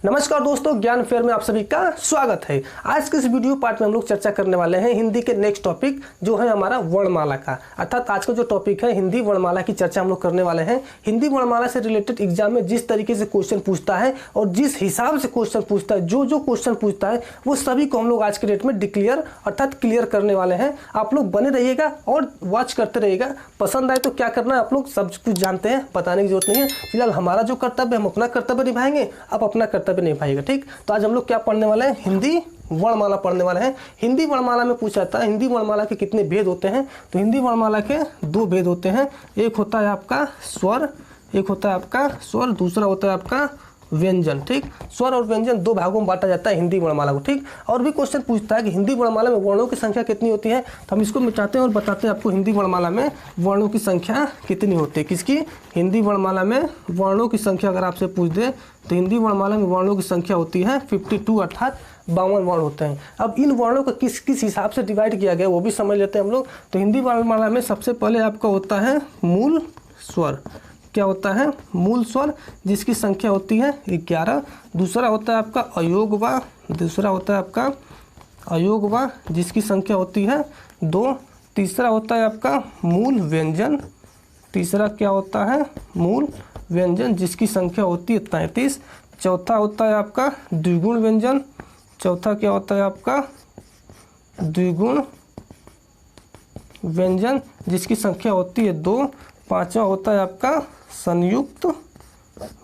नमस्कार दोस्तों, ज्ञान फेयर में आप सभी का स्वागत है। आज के इस वीडियो पार्ट में हम लोग चर्चा करने वाले हैं हिंदी के नेक्स्ट टॉपिक जो है हमारा वर्णमाला का। अर्थात आज का जो टॉपिक है हिंदी वर्णमाला की चर्चा हम लोग करने वाले हैं। हिंदी वर्णमाला से रिलेटेड एग्जाम में जिस तरीके से क्वेश्चन पूछता है और जिस हिसाब से क्वेश्चन पूछता है, जो क्वेश्चन पूछता है वो सभी को हम लोग आज के डेट में डिक्लेयर अर्थात क्लियर करने वाले हैं। आप लोग बने रहिएगा और वॉच करते रहिएगा। पसंद आए तो क्या करना है, आप लोग सब कुछ जानते हैं, बताने की जरूरत नहीं है। फिलहाल हमारा जो कर्तव्य हम अपना कर्तव्य निभाएंगे, आप अपना कर्तव्य निभाइएगा। ठीक, तो आज हम लोग क्या पढ़ने वाले हैं, हिंदी वर्णमाला पढ़ने वाले हैं। हिंदी वर्णमाला में पूछा जाता है हिंदी वर्णमाला के कितने भेद होते हैं। तो हिंदी वर्णमाला के दो भेद होते हैं। एक होता है आपका स्वर, एक होता है आपका स्वर, दूसरा होता है आपका व्यंजन। ठीक, स्वर और व्यंजन दो भागों में बांटा जाता है हिंदी वर्णमाला को। ठीक, और भी क्वेश्चन पूछता है कि हिंदी वर्णमाला में वर्णों की संख्या कितनी होती है। तो हम इसको मिटाते हैं और बताते हैं आपको हिंदी वर्णमाला में वर्णों की संख्या कितनी होती है। किसकी? हिंदी वर्णमाला में वर्णों की संख्या अगर आपसे पूछ दे तो हिंदी वर्णमाला में वर्णों की संख्या होती है 52, अर्थात 52 वर्ण होते हैं। अब इन वर्णों को किस किस हिसाब से डिवाइड किया गया वो भी समझ लेते हैं हम लोग। तो हिंदी वर्णमाला में सबसे पहले आपका होता है मूल स्वर। क्या होता है? मूल स्वर, जिसकी संख्या होती है 11। दूसरा होता है आपका अयोगवा, दूसरा होता है आपका अयोगवा जिसकी संख्या होती है 2। तीसरा होता है आपका मूल व्यंजन, तीसरा क्या होता है? मूल व्यंजन जिसकी संख्या होती है 33। चौथा होता है आपका द्विगुण व्यंजन, चौथा क्या होता है आपका? द्विगुण व्यंजन जिसकी संख्या होती है 2। पांचवा होता है आपका संयुक्त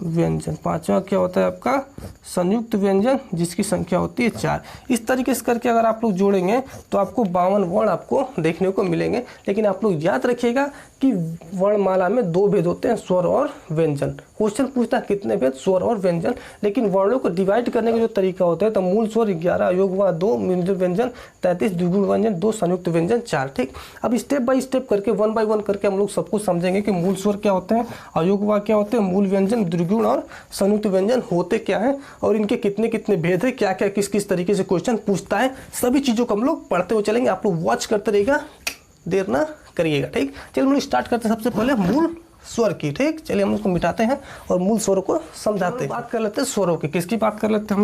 व्यंजन, पांचवा क्या होता है आपका? संयुक्त व्यंजन जिसकी संख्या होती है 4। इस तरीके से करके अगर आप लोग जोड़ेंगे तो आपको 52 वर्ण आपको देखने को मिलेंगे। लेकिन आप लोग याद रखिएगा कि वर्णमाला में दो भेद होते हैं, स्वर और व्यंजन। क्वेश्चन पूछता है कितने भेद, स्वर और व्यंजन, लेकिन वर्णों को डिवाइड करने का जो तरीका होता है तो मूल स्वर 11, अयोगवा 2, मूल व्यंजन 33, द्विगुण व्यंजन 2, संयुक्त व्यंजन 4। ठीक, अब स्टेप बाय स्टेप करके 1 बाय 1 करके हम लोग सब कुछ समझेंगे कि मूल स्वर क्या होते हैं, अयोगवा क्या होते हैं, मूल व्यंजन, द्विगुण और संयुक्त व्यंजन होते क्या है और इनके कितने कितने भेद है, क्या क्या किस किस तरीके से क्वेश्चन पूछता है। सभी चीज़ों को हम लोग पढ़ते हुए चलेंगे। आप लोग वॉच करते रहिएगा, देर ना करिएगा। ठीक, चलिए हम लोग स्टार्ट करते हैं सबसे पहले मूल स्वर की। ठीक, चलिए हम उसको मिटाते हैं और मूल स्वर को समझाते हैं। बात कर लेते हैं स्वरों की। किसकी बात कर लेते हैं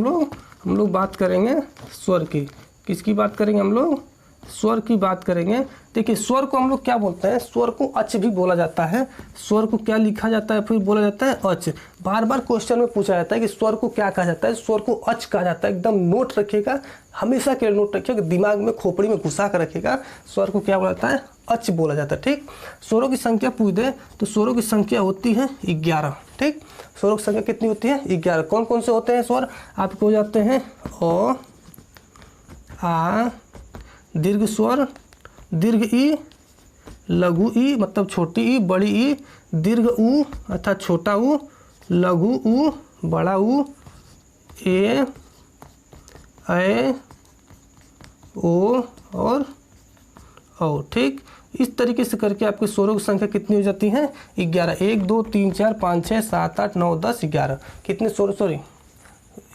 हम लोग बात करेंगे स्वर की। किसकी बात करेंगे हम लोग? स्वर की बात करेंगे। देखिए, स्वर को हम लोग क्या बोलते हैं? स्वर को अच भी बोला जाता है। स्वर को क्या लिखा जाता है, फिर बोला जाता है अच। बार बार क्वेश्चन में पूछा जाता है कि स्वर को क्या कहा जाता है। स्वर को अच कहा जाता है। एकदम नोट रखिएगा, हमेशा के नोट रखिएगा, दिमाग में खोपड़ी में घुसा कर रखिएगा। स्वर को क्या बोला जाता है? अच बोला जाता है। ठीक, स्वरों की संख्या पूछ दे तो स्वरों की संख्या होती है 11। ठीक, स्वरों की संख्या कितनी होती है? 11। कौन कौन से होते हैं स्वर? आपको हो जाते हैं अ, आ, दीर्घ स्वर, दीर्घ ई, लघु ई मतलब छोटी ई, बड़ी ई, दीर्घ ऊ अर्थात छोटा ऊ, लघु ऊ बड़ा ऊ, ए, ओ और औ। ठीक, इस तरीके से करके आपके स्वरों की संख्या कितनी हो जाती है? 11। 1 2 3 4 5 6 7 8 9 10 11। कितने स्वर? सॉरी,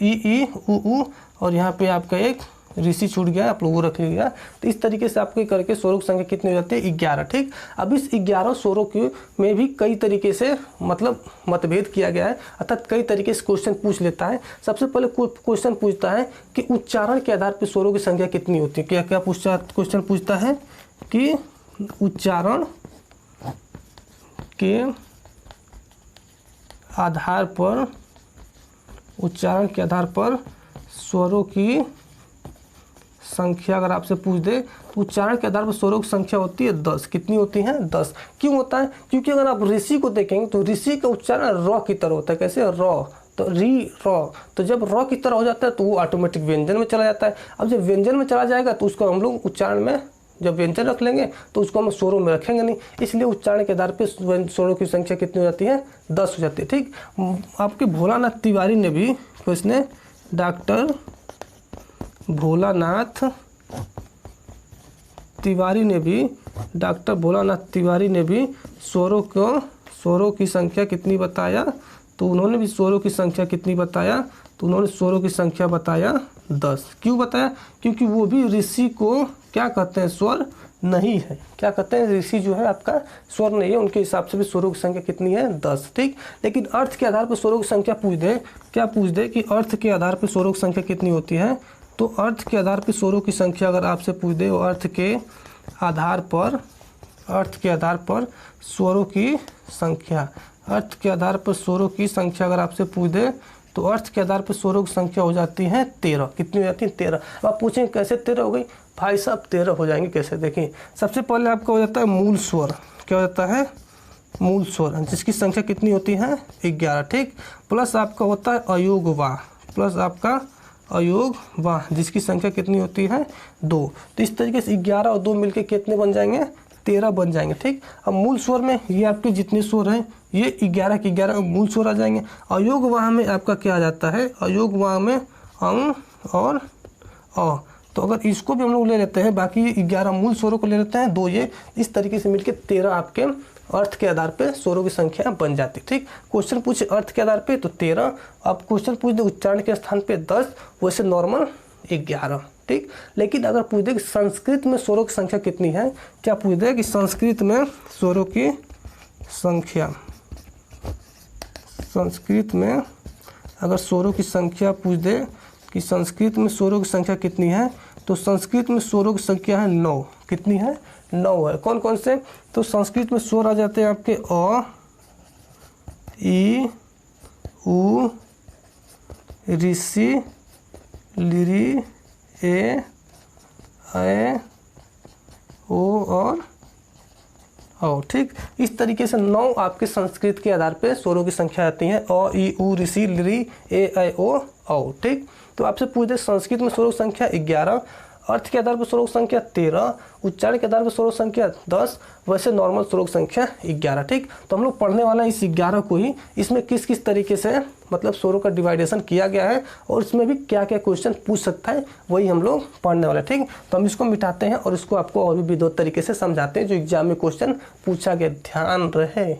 ई ऊ और यहाँ पे आपका एक ऋषि छूट गया, आप लोग वो रख लीजिएगा। तो इस तरीके से आपके करके स्वरों की संख्या कितनी हो जाती है? 11। ठीक, अब इस 11 स्वरों के में भी कई तरीके से मतलब मतभेद किया गया है, अर्थात कई तरीके से क्वेश्चन पूछ लेता है। सबसे पहले क्वेश्चन पूछता है कि उच्चारण के आधार पर स्वरों की संख्या कितनी होती है। क्या क्या क्वेश्चन पूछता है कि उच्चारण के आधार पर, उच्चारण के आधार पर स्वरों की संख्या अगर आपसे पूछ दे तो उच्चारण के आधार पर स्वरों की संख्या होती है 10। कितनी होती है? 10। क्यों होता है? क्योंकि अगर आप ऋषि को देखेंगे तो ऋषि का उच्चारण र की तरह होता है। कैसे? र, तो री र। तो जब र की तरह हो जाता है तो वो ऑटोमेटिक व्यंजन में चला जाता है। अब जब व्यंजन में चला जाएगा तो उसको हम लोग उच्चारण में जब व्यंजन रख लेंगे तो उसको हम स्वरों में रखेंगे नहीं, इसलिए उच्चारण के आधार पर स्वरों की संख्या कितनी हो जाती है? 10 हो जाती है। ठीक, आपके भोलानाथ तिवारी ने भी, उसने डॉक्टर भोलानाथ तिवारी ने भी, डॉक्टर भोलानाथ तिवारी ने भी स्वरों की संख्या कितनी बताया? तो उन्होंने भी स्वरों की संख्या कितनी बताया? तो उन्होंने स्वरों की संख्या बताया 10। क्यों बताया? क्योंकि वो भी ऋषि को क्या कहते हैं? स्वर नहीं है। क्या कहते हैं, ऋषि जो है आपका स्वर नहीं है, उनके हिसाब से भी स्वरों की संख्या कितनी है 10। ठीक, लेकिन अर्थ के आधार पर स्वरों की संख्या पूछ दे, क्या पूछ दे कि अर्थ के आधार पर स्वरों की संख्या कितनी होती है, तो अर्थ के आधार पर स्वरों की संख्या अगर आपसे पूछ दे, अर्थ के आधार पर स्वरों की संख्या, अर्थ के आधार पर स्वरों की संख्या अगर आपसे पूछ दे तो अर्थ के आधार पर स्वरों की संख्या हो जाती है 13। कितनी हो जाती है 13। अब आप पूछेंगे कैसे 13 हो गई, भाई साहब 13 हो जाएंगे कैसे, देखिए सबसे पहले आपका हो जाता है मूल स्वर। क्या हो जाता है, मूल स्वर, जिसकी संख्या कितनी होती है 11। ठीक, प्लस आपका होता है अयोग वाह, प्लस आपका अयोग वाह, जिसकी संख्या कितनी होती है 2। तो इस तरीके से 11 और 2 मिलके कितने बन जाएंगे 13 बन जाएंगे। ठीक, अब मूल स्वर में ये आपके जितने स्वर हैं ये 11 के 11 मूल स्वर आ जाएंगे। अयोग वाह में आपका क्या आ जाता है, अयोग वाह में अंग और अ, तो अगर इसको भी हम लोग ले लेते हैं, बाकी 11 मूल स्वरों को ले लेते हैं, 2 ये, इस तरीके से मिलके 13 आपके अर्थ के आधार पे स्वरों की संख्या बन जाती। ठीक, क्वेश्चन पूछे अर्थ के आधार पे तो 13, अब क्वेश्चन पूछ दे उच्चारण के स्थान पे 10, वैसे नॉर्मल 11। ठीक, लेकिन अगर पूछ दे कि संस्कृत में स्वरों की संख्या कितनी है, क्या पूछ दे कि संस्कृत में स्वरों की संख्या, संस्कृत में अगर स्वरों की संख्या पूछ दे कि संस्कृत में स्वरों की संख्या कितनी है, तो संस्कृत में स्वरों की संख्या है 9। कितनी है 9 है। कौन कौन से, तो संस्कृत में स्वर आ जाते हैं आपके अ, ई, उ, ऋषि, लिरि, ए, ऐ, ओ और औ। ठीक, इस तरीके से 9 आपके संस्कृत के आधार पे स्वरों की संख्या आती है, अ, ई, उ, ऋषि, लिरि, ए, ऐ, ओ, औ। ठीक, तो आपसे पूछ दे संस्कृत में स्वरों की संख्या 11, अर्थ के आधार पर स्वरों की संख्या 13, उच्चारण के आधार पर स्वरों की संख्या 10, वैसे नॉर्मल स्वरों की संख्या 11। ठीक, तो हम लोग पढ़ने वाला है इस 11 को ही, इसमें किस किस तरीके से मतलब स्वरों का डिवाइडेशन किया गया है और इसमें भी क्या क्या क्वेश्चन पूछ सकता है, वही हम लोग पढ़ने वाले हैं। ठीक, तो हम इसको मिटाते हैं और इसको आपको और भी विधिवत तरीके से समझाते हैं जो एग्जाम में क्वेश्चन पूछा गया। ध्यान रहे,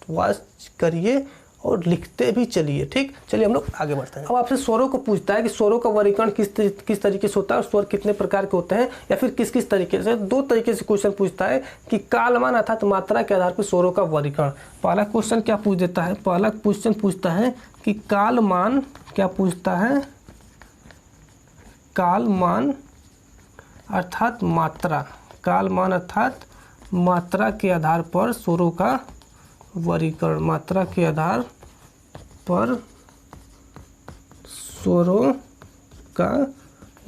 वॉच करिए और लिखते भी चलिए। ठीक, चलिए हम लोग आगे बढ़ते हैं। अब आपसे स्वरों को पूछता है कि स्वरों का वर्गीकरण किस तरीके से होता है और स्वर कितने प्रकार के होते हैं, या फिर किस किस तरीके से, 2 तरीके से क्वेश्चन पूछता है कि कालमान अर्थात मात्रा के आधार पर स्वरों का वर्गीकरण। पहला क्वेश्चन क्या पूछ देता है, पहला क्वेश्चन पूछता है कि कालमान, क्या पूछता है, कालमान अर्थात मात्रा, कालमान अर्थात मात्रा के आधार पर स्वरों का वर्गीकरण, मात्रा के आधार पर स्वरों का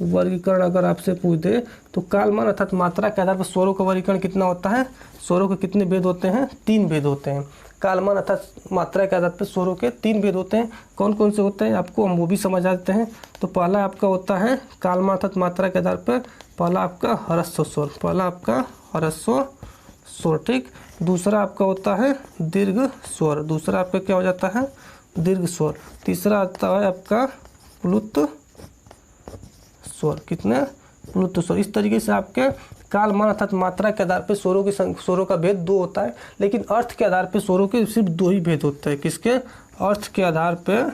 वर्गीकरण अगर आपसे पूछ दे तो कालमान अर्थात मात्रा के आधार पर स्वरों का वर्गीकरण कितना होता है, स्वरों के कितने भेद होते हैं, 3 भेद होते हैं। कालमान अर्थात मात्रा के आधार पर स्वरों के 3 भेद होते हैं। कौन कौन से होते हैं आपको हम वो भी समझ आते हैं। तो पहला आपका होता है कालमान अर्थात मात्रा के आधार पर, पहला आपका ह्रस्व स्वर, पहला आपका ह्रस्व स्वर। ठीक, दूसरा आपका होता है दीर्घ स्वर, दूसरा आपका क्या हो जाता है दीर्घ स्वर, तीसरा आता है आपका प्लुत स्वर। कितने, प्लुत स्वर। इस तरीके से आपके कालमान अर्थात मात्रा के आधार पर स्वरों का भेद 2 होता है, लेकिन अर्थ के आधार पर स्वरों के सिर्फ 2 ही भेद होते हैं। किसके, अर्थ के आधार पर।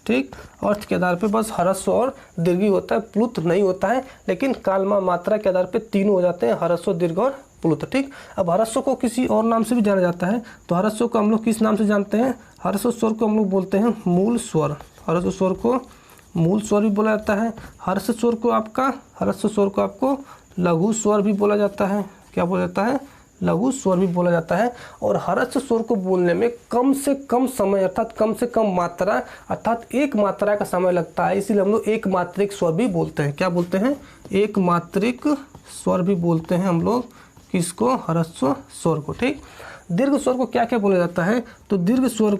ठीक, अर्थ के आधार पे बस ह्रस्व और दीर्घ होता है, प्लुत नहीं होता है, लेकिन कालमान मात्रा के आधार पे 3 हो जाते हैं, ह्रस्व, दीर्घ और प्लुत। ठीक, अब ह्रस्व को किसी और नाम से भी जाना जाता है, तो ह्रस्व को हम लोग किस नाम से जानते हैं, ह्रस्व स्वर को हम लोग बोलते हैं मूल स्वर, ह्रस्व स्वर को मूल स्वर भी बोला जाता है। ह्रस्व स्वर को आपको लघु स्वर भी बोला जाता है। क्या बोला जाता है, लघु स्वर भी बोला जाता है। और ह्रस्व स्वर को बोलने में कम से कम समय अर्थात कम से कम मात्रा अर्थात 1 मात्रा का समय लगता है, इसीलिए हम लोग एक मात्रिक स्वर भी बोलते हैं। क्या बोलते हैं, एक मात्रिक स्वर भी बोलते हैं हम लोग, किसको, ह्रस्व स्वर को। ठीक, दीर्घ स्वर को क्या क्या बोला जाता है, तो दीर्घ स्वर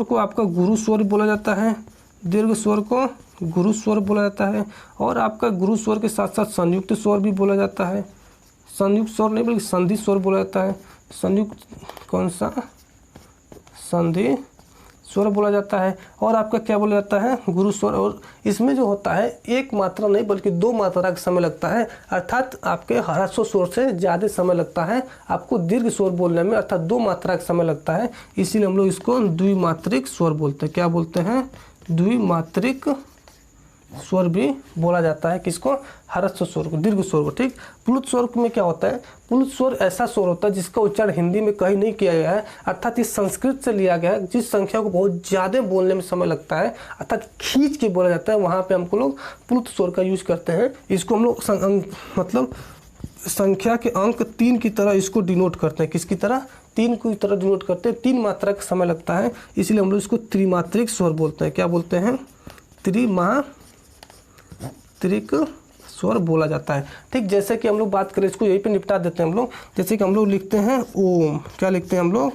को आपका गुरु स्वर बोला जाता है, दीर्घ स्वर को गुरु स्वर बोला जाता है। और आपका गुरु स्वर के साथ साथ संयुक्त स्वर भी बोला जाता है, संयुक्त स्वर नहीं बल्कि संधि स्वर बोला जाता है। संयुक्त कौन सा, संधि स्वर बोला जाता है। और आपका क्या बोला जाता है, गुरु स्वर। और इसमें जो होता है 1 मात्रा नहीं बल्कि 2 मात्रा का समय लगता है, अर्थात आपके ह्रस्व स्वर से ज़्यादा समय लगता है आपको दीर्घ स्वर बोलने में, अर्थात 2 मात्रा का समय लगता है, इसीलिए हम लोग इसको द्विमात्रिक स्वर बोलते हैं। क्या बोलते हैं, द्विमात्रिक स्वर भी बोला जाता है। किसको? ह्रस्व स्वर को, दीर्घ स्वर को। ठीक, प्लुत स्वर में क्या होता है? प्लुत स्वर ऐसा स्वर होता है जिसका उच्चारण हिंदी में कहीं नहीं किया गया है, अर्थात इस संस्कृत से लिया गया है। जिस संख्या को बहुत ज़्यादा बोलने में समय लगता है, अर्थात खींच के बोला जाता है, वहाँ पे हमको लोग प्लुत स्वर का यूज करते हैं। इसको हम लोग मतलब संख्या के अंक 3 की तरह इसको डिनोट करते हैं। किसकी तरह? 3 की तरह डिनोट करते हैं। 3 मात्रा का समय लगता है, इसलिए हम लोग इसको त्रिमात्रिक स्वर बोलते हैं। क्या बोलते हैं? त्रिमात्रिक स्वर बोला जाता है। ठीक, जैसे कि हम लोग बात करें, इसको यहीं पे निपटा देते हैं हम लोग। जैसे कि हम लोग लिखते हैं ओम, क्या लिखते हैं हम लोग?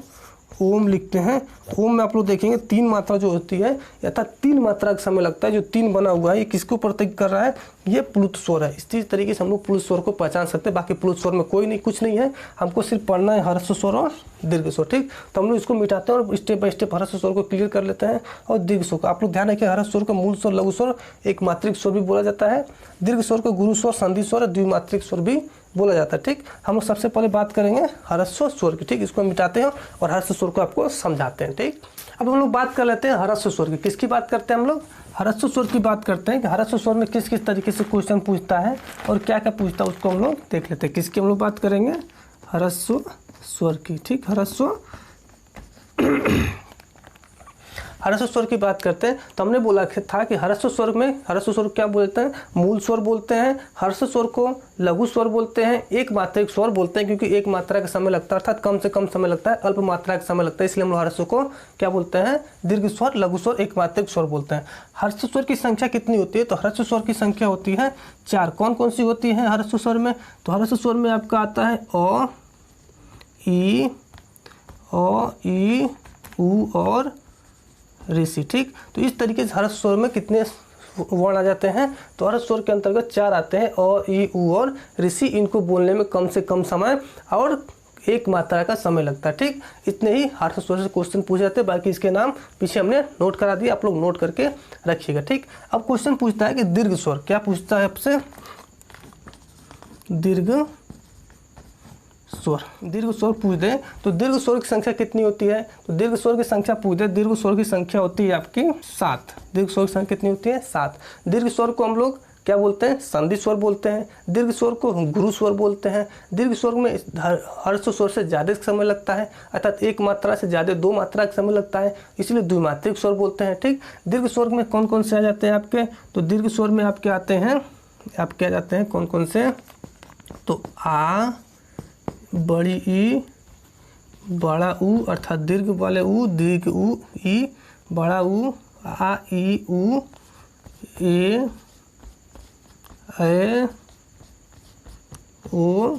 ओम लिखते हैं। ओम में आप लोग देखेंगे 3 मात्रा जो होती है, अर्थात 3 मात्रा का समय लगता है। जो 3 बना हुआ है ये किसको प्रतीक कर रहा है? ये प्लुत स्वर है। इसी तरीके से हम लोग प्लुत स्वर को पहचान सकते हैं। बाकी प्लुत स्वर में कोई नहीं, कुछ नहीं है, हमको सिर्फ पढ़ना है ह्रस्व स्वर और दीर्घ स्वर। ठीक, तो हम लोग इसको मिटाते हैं और स्टेप बाय स्टेप ह्रस्व स्वर को क्लियर कर लेते हैं और दीर्घ स्वर को। आप लोग ध्यान रखिए, ह्रस्व स्वर को मूल स्वर, लघु स्वर, एक मात्रिक स्वर भी बोला जाता है। दीर्घ स्वर को गुरु स्वर, संधि स्वर और द्विमात्रिक स्वर भी बोला जाता है। ठीक, हम लोग सबसे पहले बात करेंगे ह्रस्व स्वर की। ठीक, इसको मिटाते हैं और ह्रस्व स्वर को आपको समझाते हैं। ठीक, अब हम लोग बात कर लेते हैं ह्रस्व स्वर की। किसकी बात करते हैं हम लोग? ह्रस्व स्वर की बात करते हैं कि ह्रस्व स्वर में किस किस तरीके से क्वेश्चन पूछता है और क्या क्या पूछता है, उसको हम लोग देख लेते हैं। किसकी हम लोग बात करेंगे? ह्रस्व स्वर की। ठीक, ह्रस्व स्वर की बात करते हैं। तो हमने बोला था कि ह्रस्व स्वर में, ह्रस्व स्वर क्या बोलते हैं? मूल स्वर बोलते हैं। ह्रस्व स्वर को लघु स्वर बोलते हैं, एक मात्रिक स्वर बोलते हैं, क्योंकि एक मात्रा का समय लगता है, अर्थात कम से कम समय लगता है, अल्प मात्रा का समय लगता है, इसलिए हम लोग ह्रस्व को क्या बोलते हैं? दीर्घ स्वर, लघु स्वर, एक मात्रिक स्वर बोलते हैं। ह्रस्व स्वर की संख्या कितनी होती है? तो ह्रस्व स्वर की संख्या होती है 4। कौन कौन सी होती है ह्रस्व स्वर में? तो ह्रस्व स्वर में आपका आता है अ, ई, उ और ऋषि। ठीक, तो इस तरीके से ह्रस्व स्वर में कितने वर्ण आ जाते हैं? तो ह्रस्व स्वर के अंतर्गत 4 आते हैं, अ, ई, उ और ऋषि। इनको बोलने में कम से कम समय और एक मात्रा का समय लगता है। ठीक, इतने ही ह्रस्व स्वर से क्वेश्चन पूछे जाते हैं। बाकी इसके नाम पीछे हमने नोट करा दिया, आप लोग नोट करके रखिएगा। ठीक, अब क्वेश्चन पूछता है कि दीर्घ स्वर। क्या पूछता है आपसे? दीर्घ स्वर। दीर्घ स्वर पूछ दे तो दीर्घ स्वर की संख्या कितनी होती है? तो दीर्घ स्वर की संख्या पूछ दे, दीर्घ स्वर की संख्या होती है आपकी 7। दीर्घ स्वर की संख्या कितनी होती है? 7। दीर्घ स्वर को हम लोग क्या बोलते हैं? संधि स्वर बोलते हैं। दीर्घ स्वर को गुरु स्वर बोलते हैं। दीर्घ स्वर में ह्रस्व स्वर से ज़्यादा समय लगता है, अर्थात एक मात्रा से ज़्यादा 2 मात्रा का समय लगता है, इसलिए द्विमात्रिक स्वर बोलते हैं। ठीक, दीर्घ स्वर में कौन कौन से आ जाते हैं आपके? तो दीर्घ स्वर में आपके आते हैं, आपके आ जाते हैं कौन कौन से? तो आ, बड़ी ई, बड़ा ऊ, अर्थात दीर्घ वाले ऊ, दीर्घ ऊ, ई, बड़ा ऊ, आ, ई, उ, ए, ओ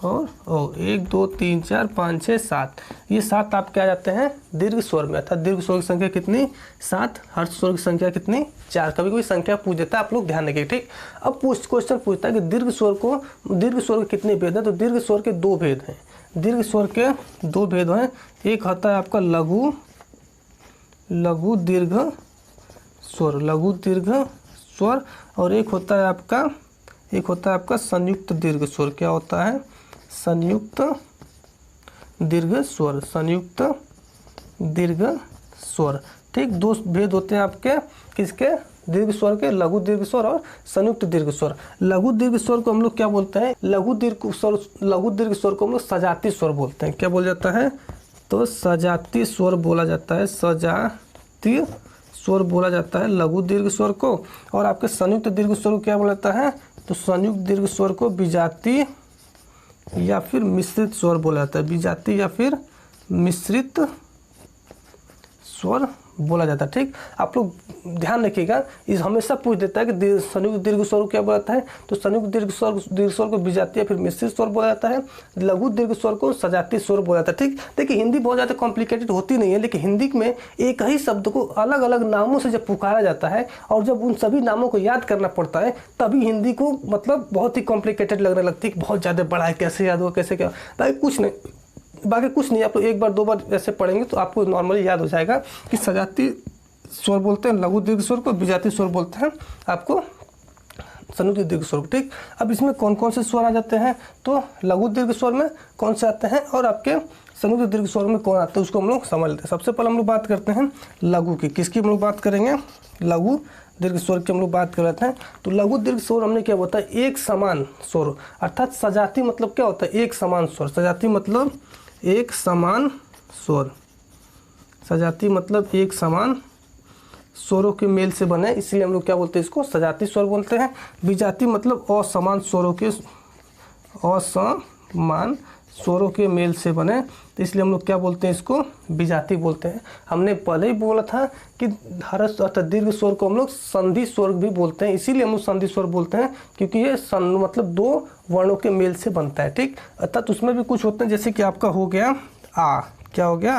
और ओ। 1 2 3 4 5 6 7, ये 7 आपके आ जाते हैं दीर्घ स्वर में, अर्थात दीर्घ स्वर की संख्या कितनी? 7। ह्रस्व स्वर की संख्या कितनी? 4। कभी कोई संख्या पूछ देता है, आप लोग ध्यान रखिए। ठीक, अब क्वेश्चन पूछता है कि दीर्घ स्वर के कितने भेद हैं? तो दीर्घ स्वर के 2 भेद हैं। दीर्घ स्वर के 2 भेद हैं। एक होता है आपका लघु दीर्घ स्वर, लघु दीर्घ स्वर, और एक होता है आपका संयुक्त दीर्घ स्वर। क्या होता है? संयुक्त दीर्घ स्वर, संयुक्त दीर्घ स्वर। ठीक, 2 भेद होते हैं आपके किसके? दीर्घ स्वर के, लघु दीर्घ स्वर और संयुक्त दीर्घ स्वर। लघु दीर्घ स्वर को हम लोग क्या बोलते हैं? लघु दीर्घ स्वर को हम लोग सजाती स्वर बोलते हैं। क्या बोला जाता है? तो सजाती स्वर बोला जाता है, सजाती स्वर बोला जाता है लघु दीर्घ स्वर को। और आपके संयुक्त दीर्घ स्वर को क्या बोला जाता है? तो संयुक्त दीर्घ स्वर को विजाती या फिर मिश्रित स्वर बोला जाता है, विजाती या फिर मिश्रित स्वर बोला जाता है। ठीक, आप लोग ध्यान रखिएगा, इस हमेशा पूछ देता है कि संयुक्त दीर्घ स्वर को क्या बोला जाता है? तो संयुक्त दीर्घ स्वर को विजातीय फिर मिश्रित स्वर बोला जाता है। लघु दीर्घ स्वर को सजातीय स्वर बोला जाता है। ठीक, देखिए हिंदी बहुत ज़्यादा कॉम्प्लिकेटेड होती नहीं है, लेकिन हिंदी में एक ही शब्द को अलग अलग नामों से जब पुकारा जाता है और जब उन सभी नामों को याद करना पड़ता है, तभी हिंदी को मतलब बहुत ही कॉम्प्लिकेटेड लगने लगती है, बहुत ज़्यादा बड़ा है, कैसे याद होगा, कैसे क्या। बाकी कुछ नहीं, आप लोग 1 बार 2 बार ऐसे पढ़ेंगे तो आपको नॉर्मली याद हो जाएगा कि सजाती स्वर बोलते हैं लघु दीर्घ स्वर को, विजातीय स्वर बोलते हैं आपको संयुक्त दीर्घ स्वर को। ठीक, अब इसमें कौन कौन से स्वर आ जाते हैं? तो लघु दीर्घ स्वर में कौन से आते हैं और आपके संयुक्त दीर्घ स्वर में कौन आता है उसको हम लोग समझ लेते हैं। सबसे पहले हम लोग बात करते हैं लघु की। किसकी हम लोग बात करेंगे? लघु दीर्घ स्वर की हम लोग बात कर लेते हैं। तो लघु दीर्घ स्वर हमने क्या होता है? एक समान स्वर, अर्थात सजाती मतलब क्या होता है? एक समान स्वर। सजाती मतलब एक समान स्वर। सजाती मतलब एक समान स्वरों के मेल से बने, इसलिए हम लोग क्या बोलते हैं? इसको सजाती स्वर बोलते हैं। विजाती मतलब असमान स्वरों के, असमान स्वरों के मेल से बने, तो इसलिए हम लोग क्या बोलते हैं? इसको विजाती बोलते हैं। हमने पहले ही बोला था कि हर्ष अर्थात दीर्घ स्वर को हम लोग संधि स्वर भी बोलते हैं, इसीलिए हम लोग संधि स्वर बोलते हैं क्योंकि ये मतलब दो वर्णों के मेल से बनता है। ठीक, अर्थात उसमें भी कुछ होते हैं, जैसे कि आपका हो गया आ। क्या हो गया?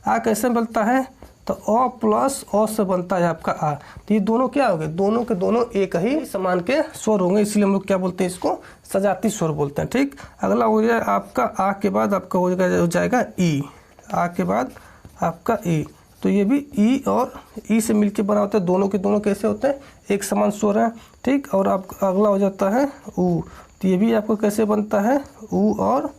आ कैसे बनता है? तो अ प्लस अ से बनता है आपका आ। तो ये दोनों क्या हो गए? दोनों के दोनों एक ही समान के स्वर होंगे, इसलिए हम लोग क्या बोलते हैं? इसको सजाती स्वर बोलते हैं। ठीक, अगला हो जाए आपका आ के बाद आपका हो जाएगा ई। आ के बाद आपका ई, तो ये भी ई और ई से मिलके बना होता है। दोनों के दोनों कैसे होते हैं? एक समान स्वर है। ठीक, और आप अगला हो जाता है ऊ। तो ये भी आपको कैसे बनता है? ऊ और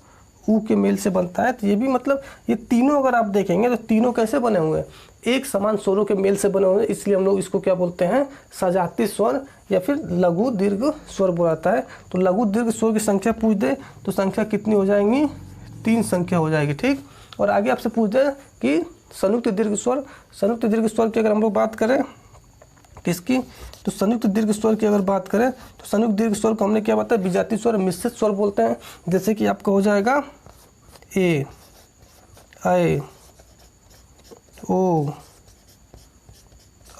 ऊ के मेल से बनता है। तो ये भी मतलब ये तीनों अगर आप देखेंगे तो तीनों कैसे बने हुए हैं? एक समान स्वरों के मेल से बने हुए हैं, इसलिए हम लोग इसको क्या बोलते हैं? सजाती स्वर या फिर लघु दीर्घ स्वर बोलाता है। तो लघु दीर्घ स्वर की संख्या पूछ दे तो संख्या कितनी हो जाएंगी? 3 संख्या हो जाएगी। ठीक, और आगे आपसे पूछ दे कि संयुक्त दीर्घ स्वर, संयुक्त दीर्घ स्वर की अगर हम लोग बात करें किसकी? तो संयुक्त दीर्घ स्वर की अगर बात करें तो संयुक्त दीर्घ स्वर को हमने क्या बताया? विजाती स्वर, मिश्रित स्वर बोलते हैं। जैसे कि आपका हो जाएगा ए, ऐ, ओ,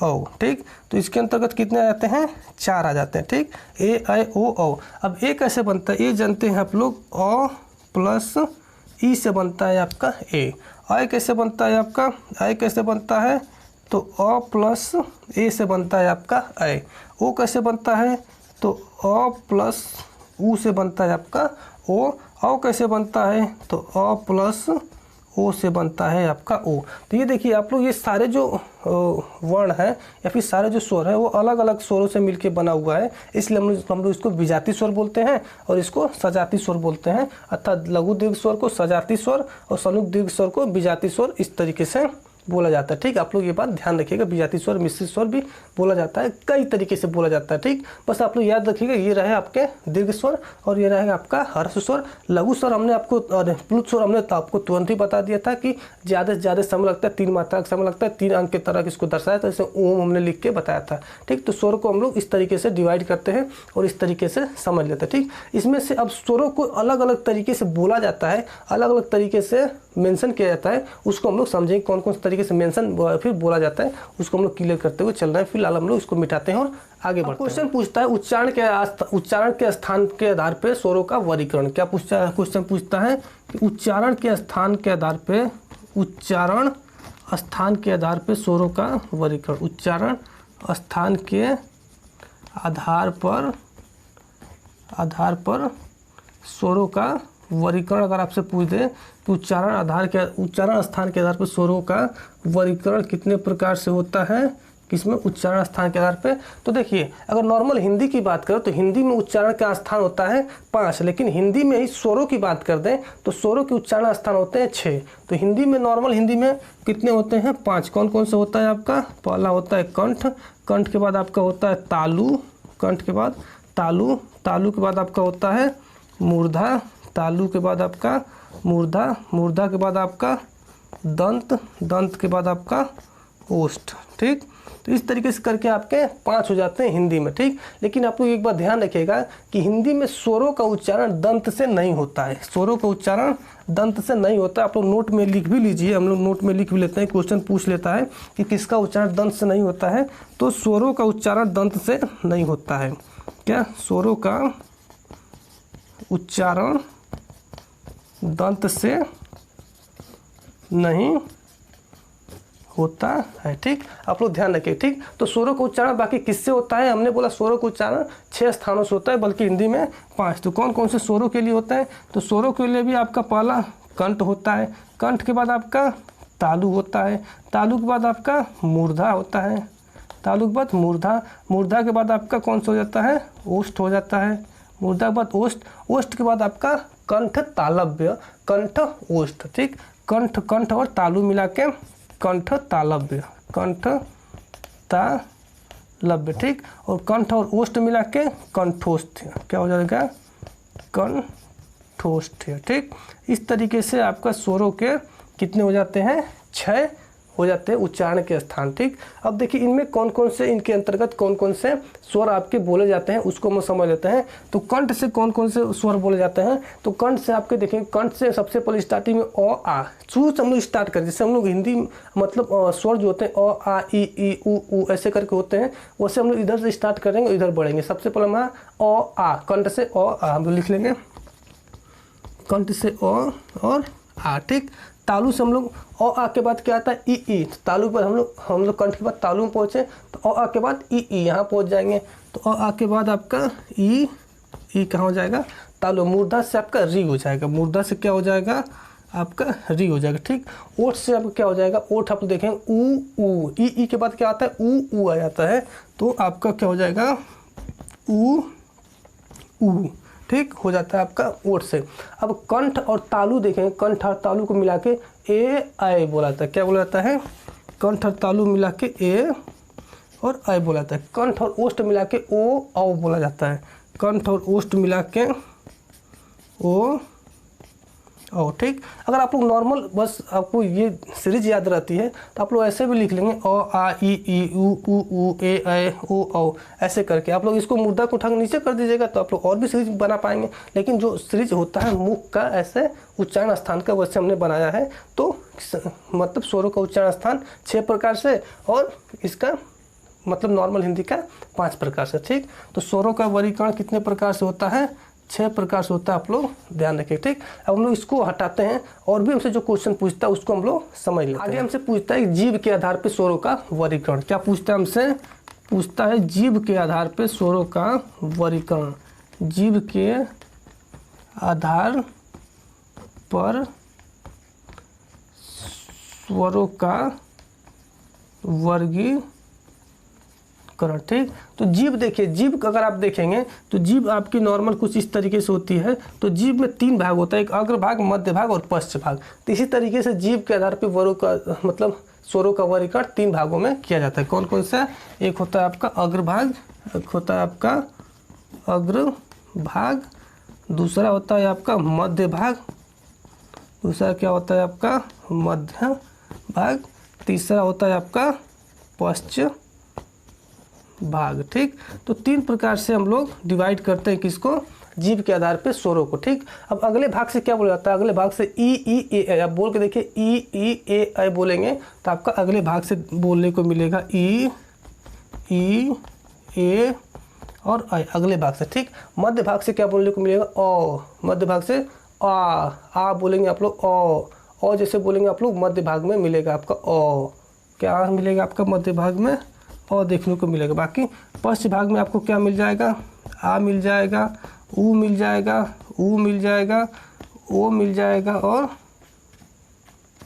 औ। ठीक, तो इसके अंतर्गत कितने आ जाते हैं? 4 आ जाते हैं। ठीक, ए, ऐ, ओ, औ। अब ए कैसे बनता है? ए जानते हैं आप लोग, अ प्लस ई से बनता है आपका ए। ऐ कैसे बनता है आपका? ऐ कैसे बनता है? तो अ प्लस ए से बनता है आपका ऐ। ओ कैसे बनता है? तो अ प्लस ऊ से बनता है आपका ओ। औ कैसे बनता है? तो अ प्लस ओ से बनता है आपका ओ। तो ये देखिए आप लोग, ये सारे जो वर्ण है या फिर सारे जो स्वर है वो अलग अलग स्वरों से मिलके बना हुआ है, इसलिए हम लोग इसको विजाती स्वर बोलते हैं और इसको सजाती स्वर बोलते हैं। अर्थात लघु दीर्घ स्वर को सजाती स्वर और संयुक्त दीर्घ स्वर को विजाती स्वर इस तरीके से बोला जाता है। ठीक, आप लोग ये बात ध्यान रखिएगा। विजाती स्वर, मिश्रित स्वर भी बोला जाता है, कई तरीके से बोला जाता है। ठीक, बस आप लोग याद रखिएगा, ये रहे आपके दीर्घ स्वर और ये रहेगा आपका हर्ष स्वर। लघु स्वर हमने आपको और प्लुत स्वर हमने तो आपको तुरंत ही बता दिया था कि ज़्यादा से ज़्यादा समय लगता है, 3 मात्रा का समय लगता है, 3 अंक के तरह इसको दर्शाया था, जैसे ओम हमने लिख के बताया था। ठीक, तो स्वर को हम लोग इस तरीके से डिवाइड करते हैं और इस तरीके से समझ लेते हैं। ठीक, इसमें से अब स्वरों को अलग अलग तरीके से बोला जाता है, अलग अलग तरीके से मेंशन किया जाता है, उसको हम लोग समझेंगे कौन कौन से तरीके से मेंशन फिर बोला जाता है, उसको हम लोग क्लियर करते हुए चल रहे हैं। फिलहाल हम लोग इसको मिटाते हैं और आगे बढ़ते हैं। क्वेश्चन पूछता है उच्चारण के स्थान के आधार पर स्वरों का वर्गीकरण। क्या क्वेश्चन पूछता है कि उच्चारण के स्थान के आधार पर, उच्चारण स्थान के आधार पर स्वरों का वर्गीकरण। उच्चारण स्थान के आधार पर स्वरों का वर्गीकरण अगर आपसे पूछ दे तो उच्चारण स्थान के आधार पर स्वरों का वर्गीकरण कितने प्रकार से होता है? किसमें? उच्चारण स्थान के आधार पे। तो देखिए, अगर नॉर्मल हिंदी की बात करें तो हिंदी में उच्चारण का स्थान होता है 5, लेकिन हिंदी में ही स्वरों की बात कर दें तो स्वरों के उच्चारण स्थान होते हैं 6। तो हिंदी में, नॉर्मल हिंदी में कितने होते हैं? 5। कौन कौन से होता है आपका? पहला होता है कंठ, कंठ के बाद आपका होता है तालु, कंठ के बाद तालु, तालु के बाद आपका होता है मूर्धा, तालु के बाद आपका मूर्धा, मूर्धा के बाद आपका दंत, दंत के बाद आपका ओष्ठ। ठीक, तो इस तरीके से करके आपके 5 हो जाते हैं हिंदी में। ठीक, लेकिन आप लोग एक बात ध्यान रखिएगा कि हिंदी में स्वरों का उच्चारण दंत से नहीं होता है, स्वरों का उच्चारण दंत से नहीं होता है। आप लोग नोट में लिख भी लीजिए, हम लोग नोट में लिख भी लेते हैं, क्वेश्चन पूछ लेता है कि किसका उच्चारण दंत से नहीं होता है, तो स्वरों का उच्चारण दंत से नहीं होता है। क्या? स्वरों का उच्चारण दंत से नहीं होता है। ठीक, आप लोग ध्यान रखिए। ठीक, तो स्वरों का उच्चारण बाकी किससे होता है? हमने बोला स्वरों का उच्चारण 6 स्थानों से होता है, बल्कि हिंदी में 5। तो कौन कौन से स्वरों के लिए होता है? तो स्वरों के लिए भी आपका पहला कंठ होता है, कंठ के बाद आपका तालु होता है, तालु के बाद आपका मूर्धा होता है, तालु के बाद मूर्धा, मूर्धा के बाद आपका कौन सा हो जाता है? ओष्ठ हो जाता है, मूर्धा के बाद ओष्ठ, ओष्ठ के बाद आपका कंठ तालव्य, कंठ ओष्ठ, ठीक, कंठ कंठ और तालु मिला के कंठ तालव्य, कंठ तालव्य, ठीक, और कंठ और ओष्ठ मिला के कंठोष्ठ, क्या हो जाएगा, कंठोष्ठ, ठीक। इस तरीके से आपका स्वरों के कितने हो जाते हैं, 6 हो जाते हैं उच्चारण के स्थान, ठीक। अब देखिए इनमें कौन कौन से, इनके अंतर्गत कौन कौन से स्वर आपके बोले जाते हैं उसको हम समझ लेते हैं। तो कंठ से कौन कौन से स्वर बोले जाते हैं, तो कंठ से आपके देखेंगे, कंठ से सबसे पहले स्टार्टिंग में अ आ, शुरू से हम लोग स्टार्ट करें, जैसे हम लोग हिंदी मतलब स्वर जो होते हैं अ आ ई उ ऐसे करके होते हैं, वैसे हम लोग इधर से स्टार्ट करेंगे, इधर बढ़ेंगे। सबसे पहले हम अ आ, कंठ से अ आ हम लोग लिख लेंगे, कंठ से अ और आ, ठीक। तालु से हम लोग अ आ के बाद क्या आता है, ई, तो तालु पर हम लोग कंठ के बाद तालु में पहुँचे, तो अ आ के बाद ई यहाँ पहुँच जाएंगे। तो अ आ के बाद आपका ई कहाँ हो जाएगा, तालु। मूर्धा से आपका री हो जाएगा, मूर्धा से क्या हो जाएगा, आपका री हो जाएगा, ठीक। ओठ से आपका क्या हो जाएगा, ओठ आप देखेंगे ऊ, ई के बाद क्या आता है, ऊ आ जाता है, तो आपका क्या हो जाएगा, ऊ, ठीक, हो जाता है आपका ओठ से। अब कंठ और तालु देखें, कंठ और तालु को मिला के ए आई बोला जाता है, क्या बोला जाता है, कंठ और तालु मिला के ए और आई बोला जाता है। कंठ और ओष्ठ मिला के ओ औ बोला जाता है, कंठ और ओष्ठ मिला के ओ औ, ठीक। अगर आप लोग नॉर्मल बस आपको ये सीरीज याद रहती है तो आप लोग ऐसे भी लिख लेंगे अ आ ई उ ए ऐ ओ औ, ऐसे करके आप लोग इसको मुद्दा को उठा नीचे कर दीजिएगा तो आप लोग और भी सीरीज बना पाएंगे। लेकिन जो सीरीज होता है मुख का ऐसे उच्चारण स्थान का, वैसे हमने बनाया है। तो मतलब स्वरों का उच्चारण स्थान 6 प्रकार से और इसका मतलब नॉर्मल हिंदी का 5 प्रकार से, ठीक। तो स्वरों का वर्गीकरण कितने प्रकार से होता है, 6 प्रकार से होता है, आप लोग ध्यान रखें, ठीक। अब हम लोग इसको हटाते हैं और भी हमसे जो क्वेश्चन पूछता है उसको हम लोग समझ लेते हैं। आगे हमसे पूछता है जीव के आधार पे स्वरों का वर्गीकरण, क्या पूछता है हमसे, पूछता है जीव के आधार पे स्वरों का वर्गीकरण, जीव के आधार पर स्वरों का वर्गीकरण, ठीक। तो जीभ देखिए, जीभ अगर आप देखेंगे तो जीभ आपकी नॉर्मल कुछ इस तरीके से होती है। तो जीभ में 3 भाग होता है, एक अग्र भाग, मध्य भाग और पश्च भाग। तो इसी तरीके से जीभ के आधार पर वर्गों का मतलब स्वरों का वर्गीकरण 3 भागों में किया जाता है। कौन कौन सा, एक होता है आपका अग्र भाग, एक होता है आपका अग्र भाग, दूसरा होता है आपका मध्य भाग, दूसरा क्या होता है आपका मध्य भाग, तीसरा होता है आपका पश्च भाग, ठीक। तो 3 प्रकार से हम लोग डिवाइड करते हैं किसको, जीभ के आधार पे स्वरों को, ठीक। अब अगले भाग से क्या बोला जाता है, अगले भाग से ई ए, आप बोल के देखिए ई ए बोलेंगे तो आपका अगले भाग से बोलने को मिलेगा ई ए और आई, अगले भाग से, ठीक। मध्य भाग से क्या बोलने को मिलेगा, ओ, मध्य भाग से आ बोलेंगे आप लोग, ओ जैसे बोलेंगे आप लोग, मध्य भाग में मिलेगा आपका ओ, क्या मिलेगा आपका मध्य भाग में, और देखने को मिलेगा। बाकी पश्च भाग में आपको क्या मिल जाएगा, आ मिल जाएगा, ऊ मिल जाएगा, ऊ मिल जाएगा, ओ मिल जाएगा और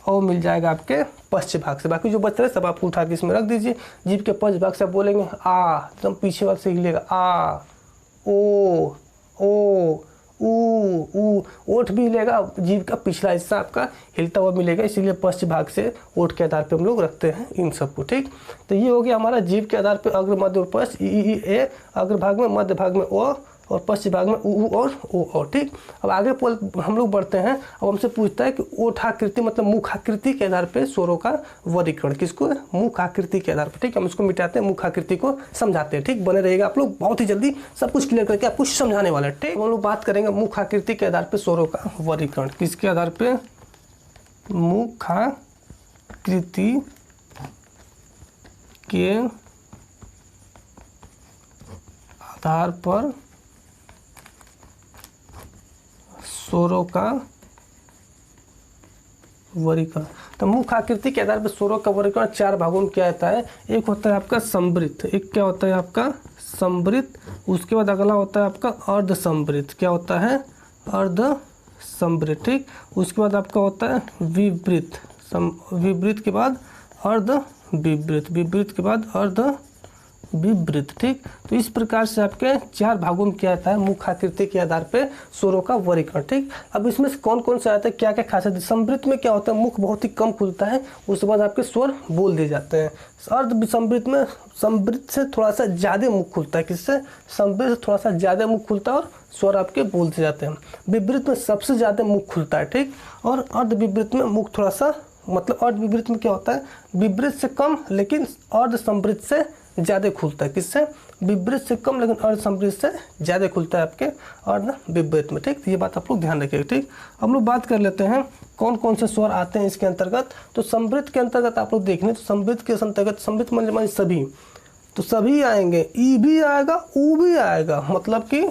ओ मिल जाएगा आपके पश्च भाग से। बाकी जो बच रहा है सब आप उठा के इसमें रख दीजिए। जीभ के पश्च भाग से आप बोलेंगे आ, एकदम पीछे भाग से हिलेगा, आ ओ ऊ, ओठ भी हिलेगा, जीभ का पिछला हिस्सा आपका हिलता हुआ मिलेगा, इसीलिए पश्च भाग से ओठ के आधार पे हम लोग रखते हैं इन सबको, ठीक। तो ये हो गया हमारा जीभ के आधार पे अग्र मध्य और पश्च, ई ए अग्र भाग में, मध्य भाग में ओ और पश्च भाग में ऊ और ओ, ठीक। अब आगे हम लोग बढ़ते हैं। अब हमसे पूछता है कि ओठाकृति मतलब मुखाकृति के आधार पे स्वरों का वर्गीकरण, किसको, मुखाकृति के आधार पर, ठीक। हम इसको मिटाते हैं, मुखाकृति को समझाते हैं, ठीक। बने रहेगा आप लोग, बहुत ही जल्दी सब कुछ क्लियर करके आपको समझाने वाला है, ठीक। हम लोग बात करेंगे मुखाकृति के आधार पर स्वरों का वर्गीकरण, किसके आधार पर, मुखाकृति के आधार पर स्वरों का वर्गीकरण। तो मुख आकृति के आधार पर स्वरों का वर्गीकरण 4 भागों में किया जाता है। एक होता है आपका संवृत, एक क्या होता है आपका संवृत, उसके बाद अगला होता है आपका अर्ध संवृत, क्या होता है अर्ध संवृत, ठीक। उसके बाद आपका होता है विवृत, विवृत के बाद अर्ध विवृत, विवृत के बाद अर्ध विवृत। ठीक, तो इस प्रकार से आपके 4 भागों में किया जाता है मुख्य आकृति के आधार पे स्वरों का वर्गीकरण। ठीक, अब इसमें से कौन कौन से आता है, क्या क्या खासियत है। समृद्ध में क्या होता है, मुख बहुत ही कम खुलता है, उसके बाद आपके स्वर बोल दिए जाते हैं। अर्ध समृद्ध में समृद्ध से थोड़ा सा ज़्यादा मुख खुलता है, किससे, समृद्ध से थोड़ा सा ज़्यादा मुख खुलता है और स्वर आपके बोलते जाते हैं। विवृत में सबसे ज़्यादा मुख खुलता है। ठीक, और अर्ध विवृत में मुख थोड़ा सा, मतलब अर्ध विवृत में क्या होता है, विवृत से कम लेकिन अर्ध समृद्ध से ज़्यादा खुलता है, किससे, विवृत से कम लेकिन अर्ध समृद्ध से ज़्यादा खुलता है आपके अर्ध विवृत में। ठीक, तो ये बात आप लोग ध्यान रखिएगा। ठीक, हम लोग बात कर लेते हैं कौन कौन से स्वर आते हैं इसके अंतर्गत। तो समृद्ध के अंतर्गत आप लोग देखें तो समृद्ध के अंतर्गत, समृद्ध मान सभी, तो सभी आएंगे, ई भी आएगा, ऊ भी आएगा, मतलब कि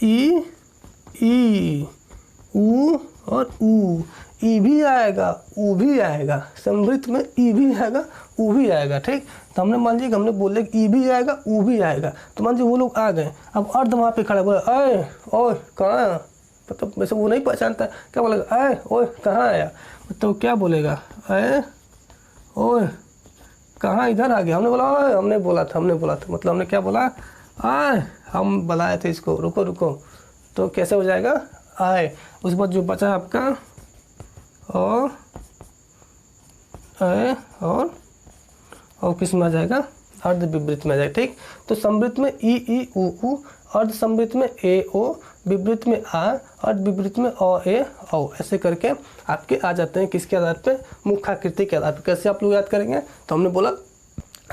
ई, ऊ और ऊ, ई भी आएगा, ऊ भी आएगा, समृद्ध में ई भी आएगा, ऊ भी आएगा। ठीक, तो हमने मान लीजिए हमने बोले कि ई भी आएगा, ऊ भी आएगा, तो मान लीजिए वो लोग आ गए। अब अर्ध वहाँ पे खड़ा बोला, अय ओए कहाँ, मतलब वैसे वो नहीं पहचानता, क्या बोलेगा, अय ओए कहाँ आया, तो क्या बोलेगा, अय ओए कहाँ इधर आ गया, हमने बोला ओए, हमने बोला था, मतलब हमने क्या बोला, आए, हम बुलाए थे इसको, रुको रुको, तो कैसे हो जाएगा, आए। उसके बाद जो बचा आपका और ए और किस में आ जाएगा, अर्ध विवृत में आ जाएगा। ठीक, तो समृद्ध में ई ऊ, अर्ध समृद्ध में ए ओ, विवृत में आ, अर्ध विवृत में अ ए औ, ऐसे करके आपके आ जाते हैं किसके आधार पे, मुख्य आकृति के आधार पे। कैसे आप लोग याद करेंगे, तो हमने बोला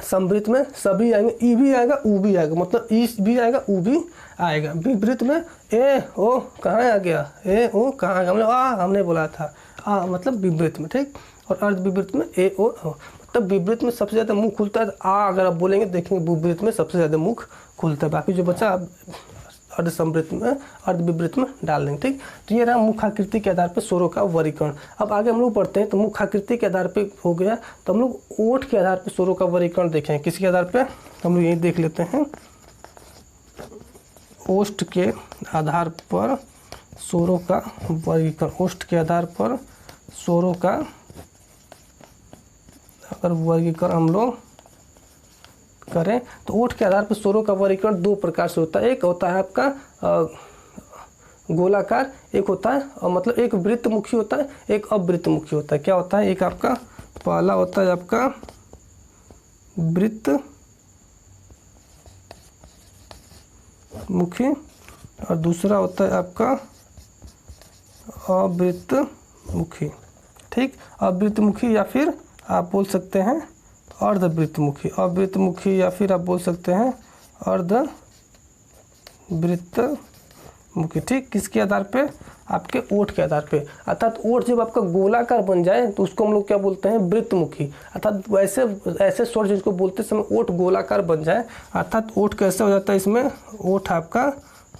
समृद्ध में सभी आएंगे, ई भी आएगा, ऊ भी आएगा, मतलब ई भी आएगा, ऊ भी आएगा। विवृत में ए ओ कहाँ आ गया, ए ओ कहाँ आ गया, हमने बोला था आ, मतलब विवृत में। ठीक, और अर्ध विवृत में ए ओ, मतलब विवृत में सबसे ज़्यादा मुख खुलता है, आ अगर आप बोलेंगे देखेंगे विवृत में सबसे ज़्यादा मुख खुलता है, बाकी जो बचा आप अर्ध समृद्ध में, अर्ध विवृत में डाल देंगे। ठीक, तो ये रहा मुख्य आकृति के आधार पर स्वरों का वर्गीकरण। अब आगे हम लोग पढ़ते हैं, तो मुख्य आकृति के आधार पे हो गया, तो हम लोग ओठ के आधार पर स्वरों का वर्गीकरण देखें, किसके आधार पे, हम लोग यही देख लेते हैं, ओष्ठ के आधार पर स्वरों का वर्गीकरण। ओष्ठ के आधार पर स्वरों का अगर वर्गीकरण हम लोग करें, तो ओठ के आधार पर स्वरों का वर्गीकरण 2 प्रकार से होता है। एक होता है आपका गोलाकार, एक होता है मतलब एक वृत्तमुखी होता है, एक अवृत्तमुखी होता है। क्या होता है, एक आपका पहला होता है आपका वृत्तमुखी और दूसरा होता है आपका अवृत्तमुखी। ठीक, अवृत्तमुखी या फिर आप बोल सकते हैं अर्धवृत्तमुखी, अवृत्तमुखी या फिर आप बोल सकते हैं अर्धवृत्तमुखी। ठीक, किसके आधार पे, आपके ओठ के आधार पे। अर्थात ओठ जब आपका गोलाकार बन जाए तो उसको हम लोग क्या बोलते हैं, वृत्तमुखी। अर्थात वैसे ऐसे स्वर जिसको बोलते समय ओठ गोलाकार बन जाए, अर्थात ओठ कैसा हो जाता है, इसमें ओठ आपका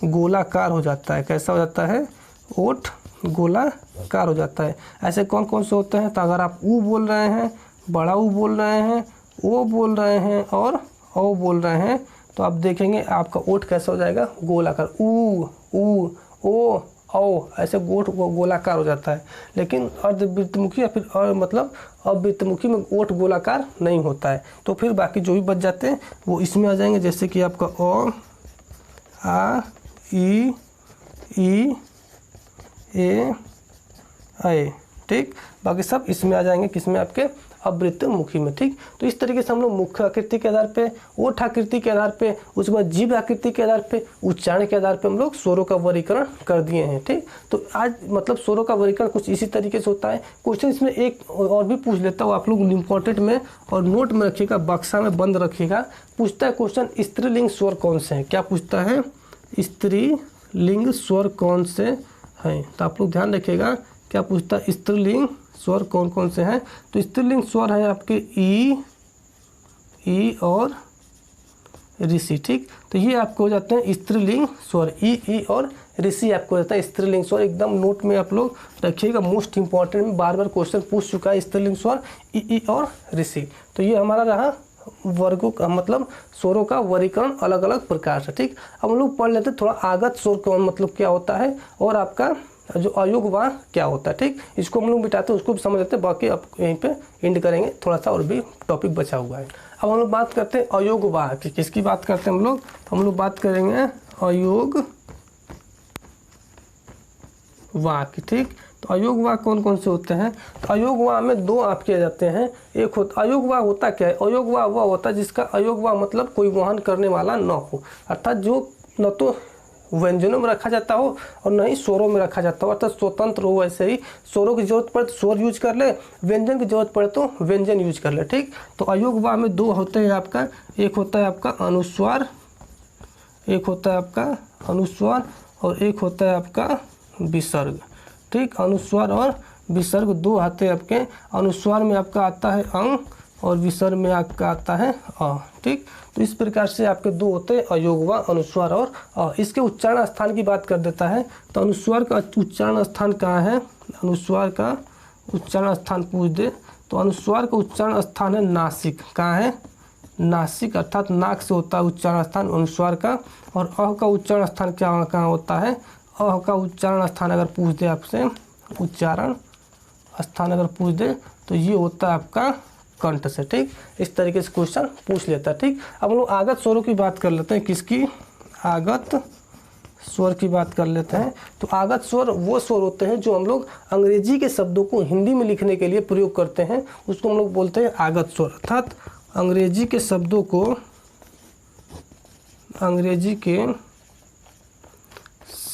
गोलाकार हो जाता है। कैसा हो जाता है, ओठ गोलाकार हो जाता है। ऐसे कौन कौन से होते हैं, तो अगर आप ऊ बोल रहे हैं, बड़ा ऊ बोल रहे हैं, ओ बोल रहे हैं और ओ बोल रहे हैं, तो आप देखेंगे आपका ओठ कैसा हो जाएगा, गोलाकार, ऊ ऊ ओ औ, ऐसे ओठ गोलाकार हो जाता है। लेकिन अर्धवृत्तमुखी या फिर मतलब अवृत्तमुखी में ओठ गोलाकार नहीं होता है। तो फिर बाकी जो भी बच जाते हैं वो इसमें आ जाएंगे, जैसे कि आपका अ आ ई ए ऐ। ठीक, बाकी सब इसमें आ जाएंगे, किसमें, आपके अवृत्तमुखी में। ठीक, तो इस तरीके से हम लोग मुख्य आकृति के आधार पे, ओठ आकृति के आधार पे, उसके बाद जीभ आकृति के आधार पे, उच्चारण के आधार पे हम लोग स्वरों का वर्गीकरण कर दिए हैं। ठीक, तो आज मतलब स्वरों का वर्गीकरण कुछ इसी तरीके से होता है। क्वेश्चन इसमें एक और भी पूछ लेता हूँ, आप लोग इम्पोर्टेंट में और नोट में रखिएगा, बक्सा में बंद रखिएगा। पूछता है क्वेश्चन, स्त्रीलिंग स्वर कौन से हैं। क्या पूछता है, स्त्रीलिंग स्वर कौन से हैं, तो आप लोग ध्यान रखिएगा क्या पूछता है, स्त्रीलिंग स्वर कौन कौन से हैं। तो स्त्रीलिंग स्वर है आपके ई और ऋषि। ठीक, तो ये आपको हो जाते हैं स्त्रीलिंग स्वर, ई और ऋषि आपको हो जाता है स्त्रीलिंग स्वर। एकदम नोट में आप लोग रखिएगा, मोस्ट इंपॉर्टेंट में बार बार क्वेश्चन पूछ चुका है स्त्रीलिंग स्वर ई और ऋषि। तो ये हमारा रहा वर्गों का मतलब स्वरों का वर्गीकरण अलग अलग प्रकार से। ठीक, अब हम लोग पढ़ लेते थोड़ा आगत स्वर कौन मतलब क्या होता है और आपका जो अयोग वाह क्या होता है। ठीक, इसको हम लोग मिटाते हैं, उसको भी समझ लेते हैं, बाकी अब यहीं पे एंड करेंगे, थोड़ा सा और भी टॉपिक बचा हुआ है। अब हम लोग बात करते हैं अयोग वाह की। किसकी बात करते हैं हम लोग? हम लोग बात करेंगे अयोग वाह की। ठीक, तो अयोग वाह कौन कौन से होते हैं? तो अयोग वाह में दो आप किए जाते हैं। एक होता अयोग वाह होता क्या है? अयोग वाह वह होता है जिसका अयोग वाह मतलब कोई वहन करने वाला न हो, अर्थात जो न तो व्यंजनों में रखा जाता हो और न ही स्वरों में रखा जाता हो, अर्थात स्वतंत्र हो। वैसे ही स्वरों की जरूरत पड़े तो स्वर यूज कर ले, व्यंजन की जरूरत पड़े तो व्यंजन यूज कर ले। ठीक, तो अयोग वाह में दो होते हैं आपका, एक होता है आपका अनुस्वार, एक होता है आपका अनुस्वार और एक होता है आपका विसर्ग। ठीक, अनुस्वार और विसर्ग दो आते हैं आपके। अनुस्वार में आपका आता है अंग और विसर्ग में आपका आता है अ। ठीक, तो इस प्रकार से आपके दो होते हैं अयोग वाह, अनुस्वार और अ। इसके उच्चारण स्थान की बात कर देता है, तो अनुस्वार का उच्चारण स्थान कहाँ है? अनुस्वार का उच्चारण स्थान पूछ दे तो अनुस्वार का उच्चारण स्थान है नासिक। कहाँ है? नासिक, अर्थात नाक से होता है उच्चारण स्थान अनुस्वार का। और अ का उच्चारण स्थान क्या कहाँ होता है? अ का उच्चारण स्थान अगर पूछ दे आपसे, उच्चारण स्थान अगर पूछ दे तो ये होता है आपका कंठ से। ठीक, इस तरीके से क्वेश्चन पूछ लेता है। ठीक, अब हम लोग आगत स्वरों की बात कर लेते हैं। किसकी? आगत स्वर की बात कर लेते हैं। तो आगत स्वर वो स्वर होते हैं जो हम लोग अंग्रेजी के शब्दों को हिंदी में लिखने के लिए प्रयोग करते हैं, उसको हम लोग बोलते हैं आगत स्वर। अर्थात अंग्रेजी के शब्दों को, अंग्रेजी के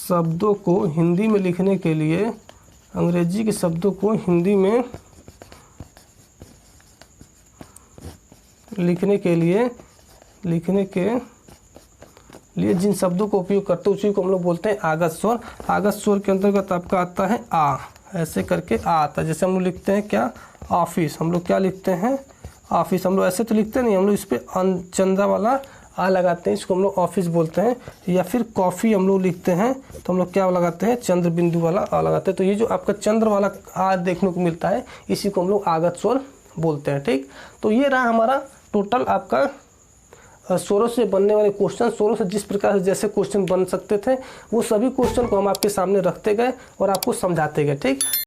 शब्दों को हिंदी में लिखने के लिए, अंग्रेजी के शब्दों को हिंदी में लिखने के लिए जिन शब्दों को उपयोग करते हैं उसी को हम लोग बोलते हैं आगत स्वर। आगत स्वर के अंतर्गत आपका आता है आ, ऐसे करके आ आता है। जैसे हम लोग लिखते हैं क्या? ऑफिस, हम लोग क्या लिखते हैं? ऑफिस। हम लोग ऐसे तो लिखते नहीं, हम लोग इस पर चंदा वाला आ लगाते हैं, इसको हम लोग ऑफिस बोलते हैं। या फिर कॉफ़ी हम लोग लिखते हैं तो हम लोग क्या लगाते हैं? चंद्र बिंदु वाला आ लगाते हैं। तो ये जो आपका चंद्र वाला आ देखने को मिलता है, इसी को हम लोग आगत स्वर बोलते हैं। ठीक, तो ये रहा हमारा टोटल आपका स्वरों से बनने वाले क्वेश्चन। स्वरों से जिस प्रकार से जैसे क्वेश्चन बन सकते थे वो सभी क्वेश्चन को हम आपके सामने रखते गए और आपको समझाते गए। ठीक,